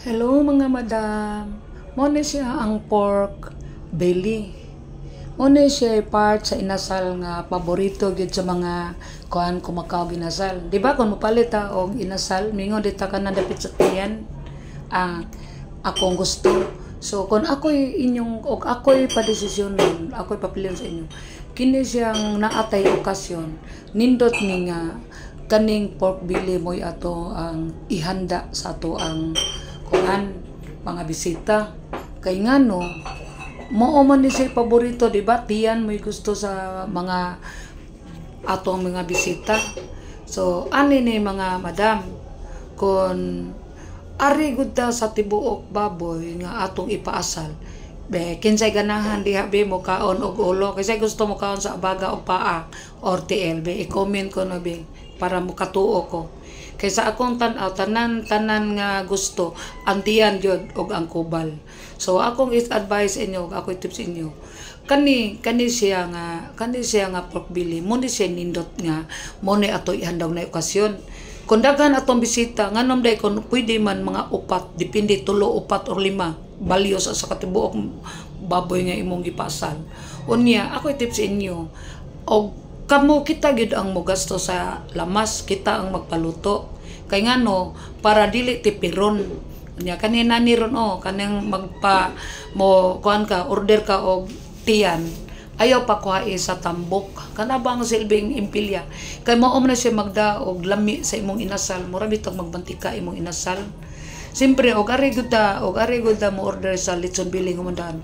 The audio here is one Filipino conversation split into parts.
Hello mga madam. Muna siya ang pork belly. Muna siya part sa inasal nga paborito gyud sa mga kuan kumakaw ginasal. Di ba kung mapalit og inasal, mingon dita ka na dapit sa tiyan. Akong gusto. So kung ako'y inyong og ako'y padesisyonon, ako'y papilion sa inyo. Kini siyang naatay okasyon. Nindot ni nga kaning pork belly mo'y ato ang ihanda sa ato ang kuan mga bisita kay ngano mao man ni say paborito, di ba? Tiyan mo'y gusto sa mga atong mga bisita. So ani ni mga madam, kun ari gud ta sa tibuok baboy nga atong ipaasal, be kinsay ganahan diha be mo kaon og ulo, kasi gusto mo kaon sa abaga o paa or TL, be i-comment ko no be para mo katuo ko. Kaysa akong tan-aw tanan nga gusto ang tiyan jud og ang kubal. So akong advice inyo, ako tips inyo, kani siya nga pork belly mo ni siya nindot nga mo ni ato ihandog na okasyon. Kung daghan atong bisita nganom day kun pwede man mga upat, depende 3, 4 or 5 balyo sa katibuok baboy nga imong gipasal. Unya ako tips inyo, og kamo kita gid ang mogasto sa lamas, kita ang magpaluto. Kay ngano para dili tipiron. Nya kanina ni ron kanang magpa mo kuan ka order ka og tiyan. Ayaw pa kuha sa tambok. Kana ba ang silbing impilya? Kay mao man siya magda og lami sa imong inasal, mura bitong magbantika imong inasal. Siyempre og ari gud mo order sa lechon belly gumandan.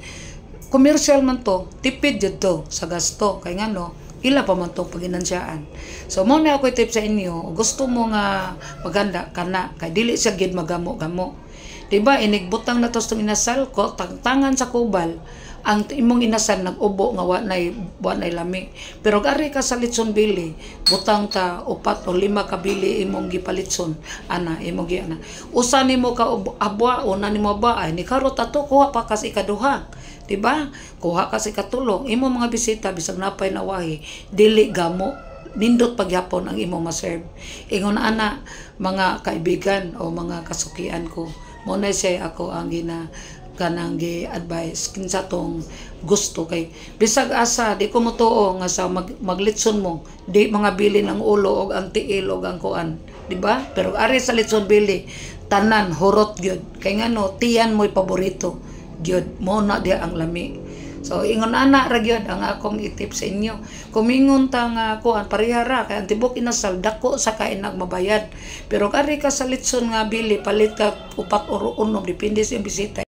Commercial man to, tipid jud to sa gasto. Kay ngano ila pa man itong paginansyaan. So, muna ako tip sa inyo, gusto mo nga maganda kana, kay dili siya gid magamo-gamo. Diba, inigbutang na to itong inasal ko, tangan sa kubal, ang imong inasal nag-ubo nga wa nay lami. Pero gari ka sa lechon belly, butang ta 4 o 5 ka belly imong gipalitson, imong giana. Usa nimo ka abwa, una nimo ba ay ni karot ato kuha pa kas ikaduha. Diba? Kuha ka sa katulong, imo mga bisita bisag napay nawahi, dili gamo, nindot pagyapon ang imo ma-serve. Ingon ana mga kaibigan o mga kasukian ko, muna siya ako ang kanang gi-advise kinsa tong gusto kay bisag asa di ko motuo nga sa maglitson mo di mga bilin ang ulo og ang tiil og ang kuan, di ba? Pero ari sa litson bili tanan hurot gyud kay ngano tiyan mo'y paborito gyud mo na di ang lami. So ingon ana ra gyud ang akong itip sa inyo. Kumingon ta nga kuan parihara kay ang tibok inasal dako sa kainag mabayad. Pero kari ka sa litson nga bili palit ka 4 or 1 depende sa bisita.